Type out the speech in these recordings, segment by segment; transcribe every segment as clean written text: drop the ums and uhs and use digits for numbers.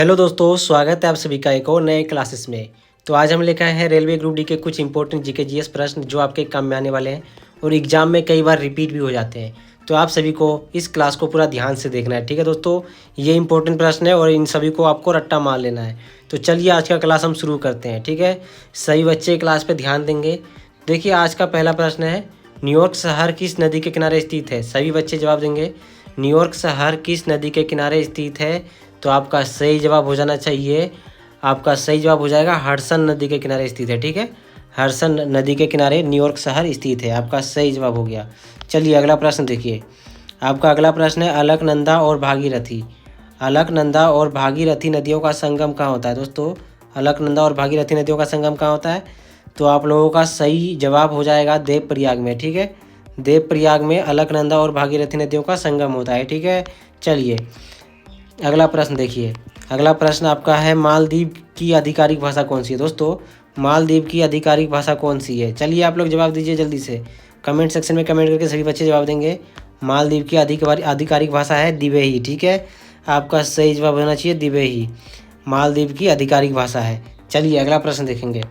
Hello दोस्तों, स्वागत है आप सभी का एक और नए क्लासेस में। तो आज हम लेकर आए हैं रेलवे ग्रुप डी के कुछ इंपॉर्टेंट जीके जीएस प्रश्न जो आपके काम में आने वाले हैं और एग्जाम में कई बार रिपीट भी हो जाते हैं। तो आप सभी को इस क्लास को पूरा ध्यान से देखना है, ठीक है दोस्तों। ये इंपॉर्टेंट प्रश्न है और इन सभी को आपको रट्टा मार लेना है। तो चलिए आज का क्लास हम शुरू करते हैं, ठीक है। सभी बच्चे क्लास पर ध्यान देंगे। देखिए आज का पहला प्रश्न है, न्यूयॉर्क शहर किस नदी के किनारे स्थित है? सभी बच्चे जवाब देंगे। न्यूयॉर्क शहर किस नदी के किनारे स्थित है? तो आपका सही जवाब हो जाना चाहिए, आपका सही जवाब हो जाएगा हडसन नदी के किनारे स्थित है, ठीक है। हडसन नदी के किनारे न्यूयॉर्क शहर स्थित है, आपका सही जवाब हो गया। चलिए अगला प्रश्न देखिए। आपका अगला प्रश्न है, अलकनंदा और भागीरथी। अलकनंदा और भागीरथी नदियों का संगम कहाँ होता है? दोस्तों अलकनंदा और भागीरथी नदियों का संगम कहाँ होता है? तो आप लोगों का सही जवाब हो जाएगा देवप्रयाग में, ठीक है। देवप्रयाग में अलकनंदा और भागीरथी नदियों का संगम होता है, ठीक है। चलिए अगला प्रश्न देखिए। अगला प्रश्न आपका है, मालदीव की आधिकारिक भाषा कौन सी है? दोस्तों मालदीव की आधिकारिक भाषा कौन सी है? चलिए आप लोग जवाब दीजिए जल्दी से, कमेंट सेक्शन में कमेंट करके सभी बच्चे जवाब देंगे। मालदीव की आधिकारिक भाषा है दिवेही, ठीक है। आपका सही जवाब होना चाहिए दिवेही, मालदीव की आधिकारिक भाषा है। चलिए अगला प्रश्न देखेंगे।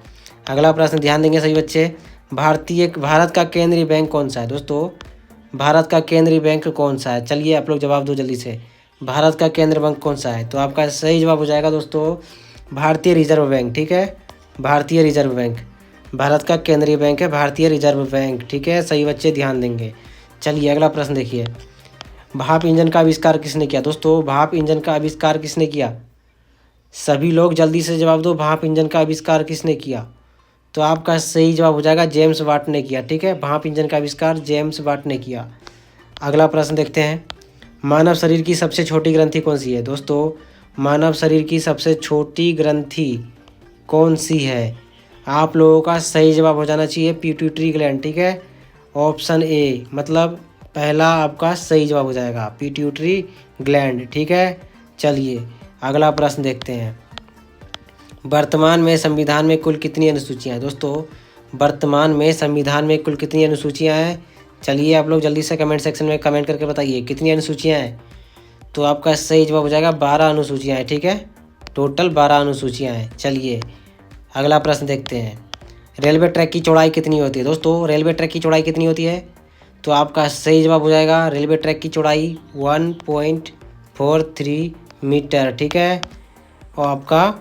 अगला प्रश्न ध्यान देंगे सभी बच्चे। भारत का केंद्रीय बैंक कौन सा है? दोस्तों भारत का केंद्रीय बैंक कौन सा है? चलिए आप लोग जवाब दो जल्दी से, भारत का केंद्रीय बैंक कौन सा है? तो आपका सही जवाब हो जाएगा दोस्तों भारतीय रिजर्व बैंक, ठीक है। भारतीय रिजर्व बैंक भारत का केंद्रीय बैंक है, भारतीय रिजर्व बैंक, ठीक है। सही बच्चे ध्यान देंगे। चलिए अगला प्रश्न देखिए। भाप इंजन का आविष्कार किसने किया? दोस्तों भाप इंजन का आविष्कार किसने किया? सभी लोग जल्दी से जवाब दो, भाप इंजन का आविष्कार किसने किया? तो आपका सही जवाब हो जाएगा जेम्स वाट ने किया, ठीक है। भाप इंजन का आविष्कार जेम्स वाट ने किया। अगला प्रश्न देखते हैं। मानव शरीर की सबसे छोटी ग्रंथि कौन सी है? दोस्तों मानव शरीर की सबसे छोटी ग्रंथि कौन सी है? आप लोगों का सही जवाब हो जाना चाहिए पिट्यूटरी ग्लैंड, ठीक है। ऑप्शन ए मतलब पहला आपका सही जवाब हो जाएगा पिट्यूटरी ग्लैंड, ठीक है। चलिए अगला प्रश्न देखते हैं। वर्तमान में संविधान में कुल कितनी अनुसूचियाँ हैं? दोस्तों वर्तमान में संविधान में कुल कितनी अनुसूचियाँ हैं? चलिए आप लोग जल्दी से कमेंट सेक्शन में कमेंट करके बताइए कितनी अनुसूचियाँ हैं। तो आपका सही जवाब हो जाएगा 12 अनुसूचियाँ हैं, ठीक है। टोटल 12 अनुसूचियाँ हैं। चलिए अगला प्रश्न देखते हैं। रेलवे ट्रैक की चौड़ाई कितनी होती है? दोस्तों रेलवे ट्रैक की चौड़ाई कितनी होती है? तो आपका सही जवाब हो जाएगा रेलवे ट्रैक की चौड़ाई 1.43 मीटर, ठीक है। और आपका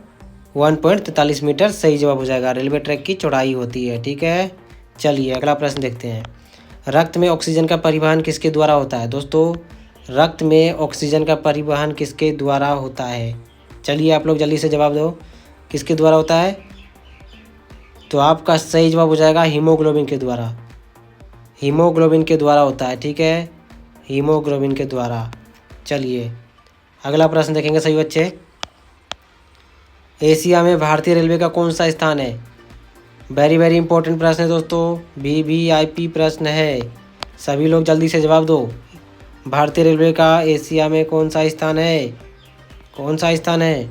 1.43 मीटर सही जवाब हो जाएगा, रेलवे ट्रैक की चौड़ाई होती है, ठीक है। चलिए अगला प्रश्न देखते हैं। रक्त में ऑक्सीजन का परिवहन किसके द्वारा होता है? दोस्तों रक्त में ऑक्सीजन का परिवहन किसके द्वारा होता है? चलिए आप लोग जल्दी से जवाब दो, किसके द्वारा होता है? तो आपका सही जवाब हो जाएगा हीमोग्लोबिन के द्वारा, हीमोग्लोबिन के द्वारा होता है, ठीक है। हीमोग्लोबिन के द्वारा। चलिए अगला प्रश्न देखेंगे सही बच्चे। एशिया में भारतीय रेलवे का कौन सा स्थान है? वेरी इंपॉर्टेंट प्रश्न है दोस्तों, VVIP प्रश्न है। सभी लोग जल्दी से जवाब दो। भारतीय रेलवे का एशिया में कौन सा स्थान है? कौन सा स्थान है?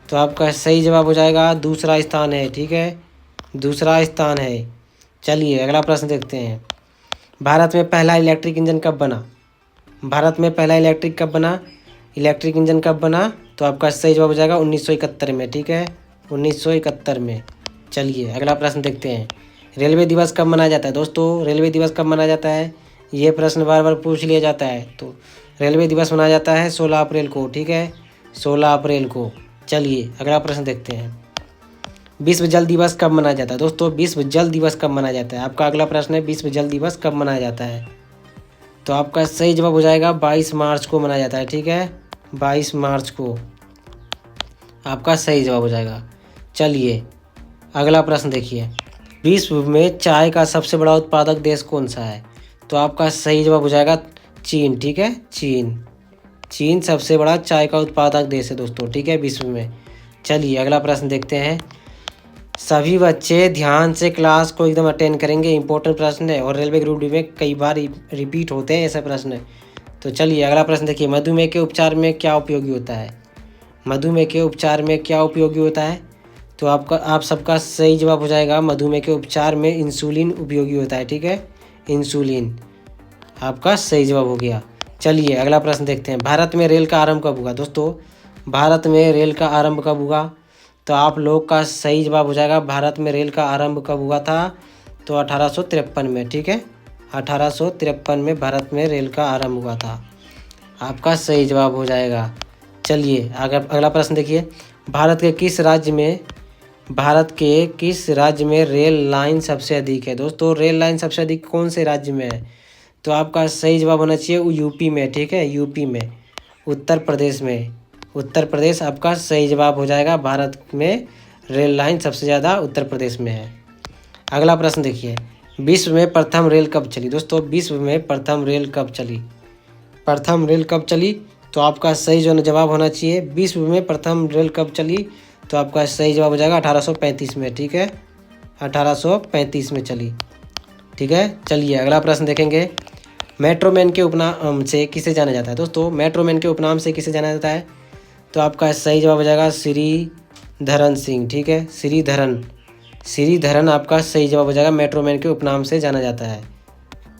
तो आपका सही जवाब हो जाएगा दूसरा स्थान है, ठीक है। दूसरा स्थान है। चलिए अगला प्रश्न देखते हैं। भारत में पहला इलेक्ट्रिक इंजन कब बना? भारत में पहला इलेक्ट्रिक इंजन कब बना? तो आपका सही जवाब हो जाएगा 1971 में, ठीक है। 1971 में। चलिए अगला प्रश्न देखते हैं। रेलवे दिवस कब मनाया जाता है? दोस्तों रेलवे दिवस कब मनाया जाता है? ये प्रश्न बार बार पूछ लिया जाता है। तो रेलवे दिवस मनाया जाता है 16 अप्रैल को, ठीक है। 16 अप्रैल को। चलिए अगला प्रश्न देखते हैं। विश्व जल दिवस कब मनाया जाता है? दोस्तों विश्व जल दिवस कब मनाया जाता है? आपका अगला प्रश्न है विश्व जल दिवस कब मनाया जाता है? तो आपका सही जवाब हो जाएगा 22 मार्च को मनाया जाता है, ठीक है। 22 मार्च को आपका सही जवाब हो जाएगा। चलिए अगला प्रश्न देखिए। विश्व में चाय का सबसे बड़ा उत्पादक देश कौन सा है? तो आपका सही जवाब हो जाएगा चीन, ठीक है। चीन सबसे बड़ा चाय का उत्पादक देश है दोस्तों, ठीक है, विश्व में। चलिए अगला प्रश्न देखते हैं। सभी बच्चे ध्यान से क्लास को एकदम अटेंड करेंगे, इंपॉर्टेंट प्रश्न है और रेलवे ग्रुप डी में कई बार रिपीट होते हैं ऐसे प्रश्न। तो चलिए अगला प्रश्न देखिए। मधुमेह के उपचार में क्या उपयोगी होता है? मधुमेह के उपचार में क्या उपयोगी होता है? तो आप सबका सही जवाब हो जाएगा मधुमेह के उपचार में इंसुलिन उपयोगी होता है, ठीक है। इंसुलिन आपका सही जवाब हो गया। चलिए अगला प्रश्न देखते हैं। भारत में रेल का आरंभ कब हुआ? दोस्तों भारत में रेल का आरंभ कब हुआ? तो आप लोग का सही जवाब हो जाएगा भारत में रेल का आरंभ कब हुआ था? तो 1853 में। ठीक है, 1853 में भारत में रेल का आरंभ हुआ था। आपका सही जवाब हो जाएगा। चलिए अगला प्रश्न देखिए। भारत के किस राज्य में रेल लाइन सबसे अधिक है? दोस्तों रेल लाइन सबसे अधिक कौन से राज्य में है? तो आपका सही जवाब होना चाहिए यूपी में। ठीक है, यूपी में, उत्तर प्रदेश में। उत्तर प्रदेश आपका सही जवाब हो जाएगा। भारत में रेल लाइन सबसे ज़्यादा उत्तर प्रदेश में है। अगला प्रश्न देखिए। विश्व में प्रथम रेल कब चली? दोस्तों विश्व में प्रथम रेल कब चली? प्रथम रेल कब चली? तो आपका सही जो जवाब होना चाहिए विश्व में प्रथम रेल कब चली? तो आपका सही जवाब हो जाएगा 1835 में। ठीक है, 1835 में चली। ठीक है, चलिए अगला प्रश्न देखेंगे। मेट्रोमैन के उपनाम से किसे जाना जाता है? दोस्तों मेट्रोमैन के उपनाम से किसे जाना जाता है? तो आपका सही जवाब हो जाएगा श्रीधरन सिंह। ठीक है, श्रीधरन आपका सही जवाब हो जाएगा। मेट्रोमैन के उपनाम से जाना जाता है।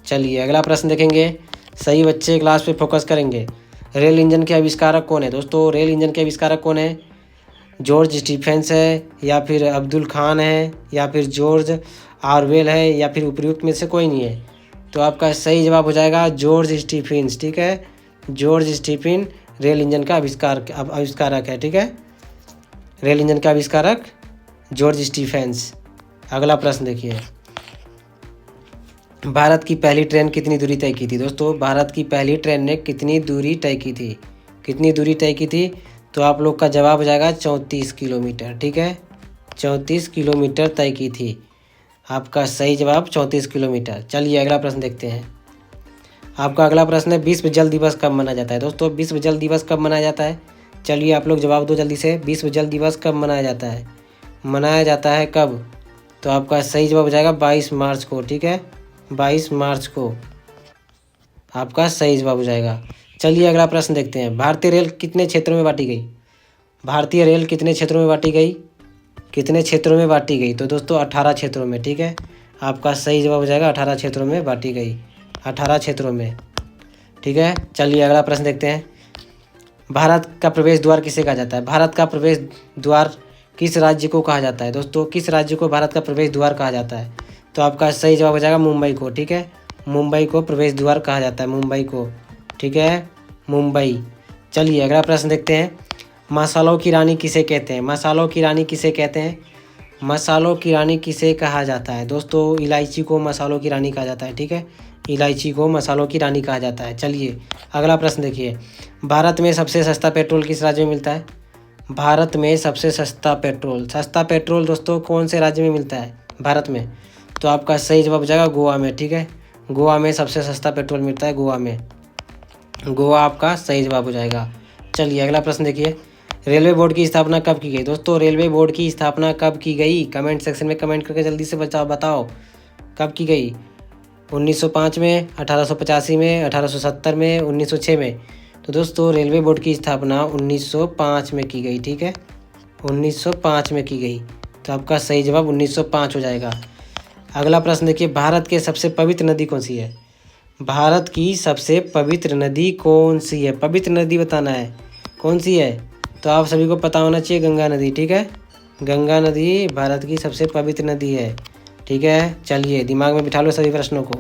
चलिए अगला प्रश्न देखेंगे। सही बच्चे क्लास पे फोकस करेंगे। रेल इंजन के आविष्कारक कौन है? दोस्तों रेल इंजन के आविष्कारक कौन है? जॉर्ज स्टीफेंस है, या फिर अब्दुल खान है, या फिर जॉर्ज ऑरवेल है, या फिर उपयुक्त में से कोई नहीं है? तो आपका सही जवाब हो जाएगा जॉर्ज स्टीफेंस। ठीक है, जॉर्ज स्टीफेन रेल इंजन का आविष्कारक है। ठीक है, रेल इंजन का आविष्कारक जॉर्ज स्टीफेंस। अगला प्रश्न देखिए। भारत की पहली ट्रेन कितनी दूरी तय की थी? दोस्तों भारत की पहली ट्रेन ने कितनी दूरी तय की थी? कितनी दूरी तय की थी? तो आप लोग का जवाब हो जाएगा 34 किलोमीटर। ठीक है, 34 किलोमीटर तय की थी। आपका सही जवाब 34 किलोमीटर। चलिए अगला प्रश्न देखते हैं। आपका अगला प्रश्न है विश्व जल दिवस कब मनाया जाता है? दोस्तों विश्व जल दिवस कब मनाया जाता है? चलिए आप लोग जवाब दो जल्दी से। विश्व जल दिवस कब मनाया जाता है? मनाया जाता है कब? तो आपका सही जवाब हो जाएगा 22 मार्च को। ठीक है, 22 मार्च को आपका सही जवाब हो जाएगा। चलिए अगला प्रश्न देखते हैं। भारतीय रेल कितने क्षेत्रों में बांटी गई? भारतीय रेल कितने क्षेत्रों में बांटी गई? कितने क्षेत्रों में बांटी गई? तो दोस्तों 18 क्षेत्रों में। ठीक है, आपका सही जवाब हो जाएगा 18 क्षेत्रों में बांटी गई। 18 क्षेत्रों में। ठीक है, चलिए अगला प्रश्न देखते हैं। भारत का प्रवेश द्वार किसे कहा जाता है? भारत का प्रवेश द्वार किस राज्य को कहा जाता है? दोस्तों किस राज्य को भारत का प्रवेश द्वार कहा जाता है? तो आपका सही जवाब हो जाएगा मुंबई को। ठीक है, मुंबई को प्रवेश द्वार कहा जाता है, मुंबई को। ठीक है, मुंबई। चलिए अगला प्रश्न देखते हैं। मसालों की रानी किसे कहते हैं? मसालों की रानी किसे कहते हैं? मसालों की रानी किसे कहा जाता है? दोस्तों इलायची को मसालों की रानी कहा जाता है। ठीक है, इलायची को मसालों की रानी कहा जाता है। चलिए अगला प्रश्न देखिए। भारत में सबसे सस्ता पेट्रोल किस राज्य में मिलता है? भारत में सबसे सस्ता पेट्रोल दोस्तों कौन से राज्य में मिलता है भारत में? तो आपका सही जवाब हो जाएगा गोवा में। ठीक है, गोवा में सबसे सस्ता पेट्रोल मिलता है, गोवा में। गोवा आपका सही जवाब हो जाएगा। चलिए अगला प्रश्न देखिए। रेलवे बोर्ड की स्थापना कब की गई? दोस्तों रेलवे बोर्ड की स्थापना कब की गई? कमेंट सेक्शन में कमेंट करके जल्दी से बताओ कब की गई। 1905 में, 1885 में, 1870 में, 1906 में? तो दोस्तों रेलवे बोर्ड की स्थापना 1905 में की गई। ठीक है, 1905 में की गई। तो आपका सही जवाब 1905 हो जाएगा। अगला प्रश्न देखिए। भारत के सबसे पवित्र नदी कौन सी है? भारत की सबसे पवित्र नदी कौन सी है? पवित्र नदी बताना है कौन सी है। तो आप सभी को पता होना चाहिए गंगा नदी। ठीक है, गंगा नदी भारत की सबसे पवित्र नदी है। ठीक है, चलिए दिमाग में बिठा लो सभी प्रश्नों को।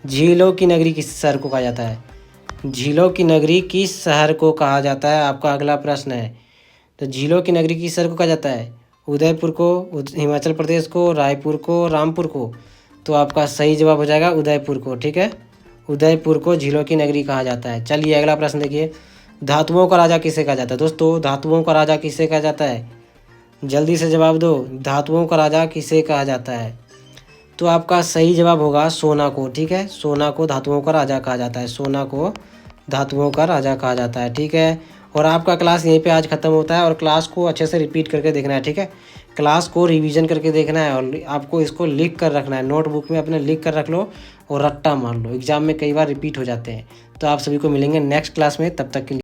झीलों की नगरी किस शहर को कहा जाता है? झीलों की नगरी किस शहर को कहा जाता है? आपका अगला प्रश्न है। तो झीलों की नगरी किस शहर को कहा जाता है? उदयपुर को, हिमाचल प्रदेश को, रायपुर को, रामपुर को? तो आपका सही जवाब हो जाएगा उदयपुर को। ठीक है, उदयपुर को झीलों की नगरी कहा जाता है। चलिए अगला प्रश्न देखिए। धातुओं का राजा किसे कहा जाता है? दोस्तों धातुओं का राजा किसे कहा जाता है? जल्दी से जवाब दो। धातुओं का राजा किसे कहा जाता है? तो आपका सही जवाब होगा सोना को। ठीक है, सोना को धातुओं का राजा कहा जाता है, सोना को धातुओं का राजा कहा जाता है। ठीक है, और आपका क्लास यहीं पे आज ख़त्म होता है। और क्लास को अच्छे से रिपीट करके देखना है। ठीक है, क्लास को रिवीजन करके देखना है और आपको इसको लिख कर रखना है, नोटबुक में अपने लिख कर रख लो और रट्टा मार लो। एग्जाम में कई बार रिपीट हो जाते हैं। तो आप सभी को मिलेंगे नेक्स्ट क्लास में, तब तक के लिए।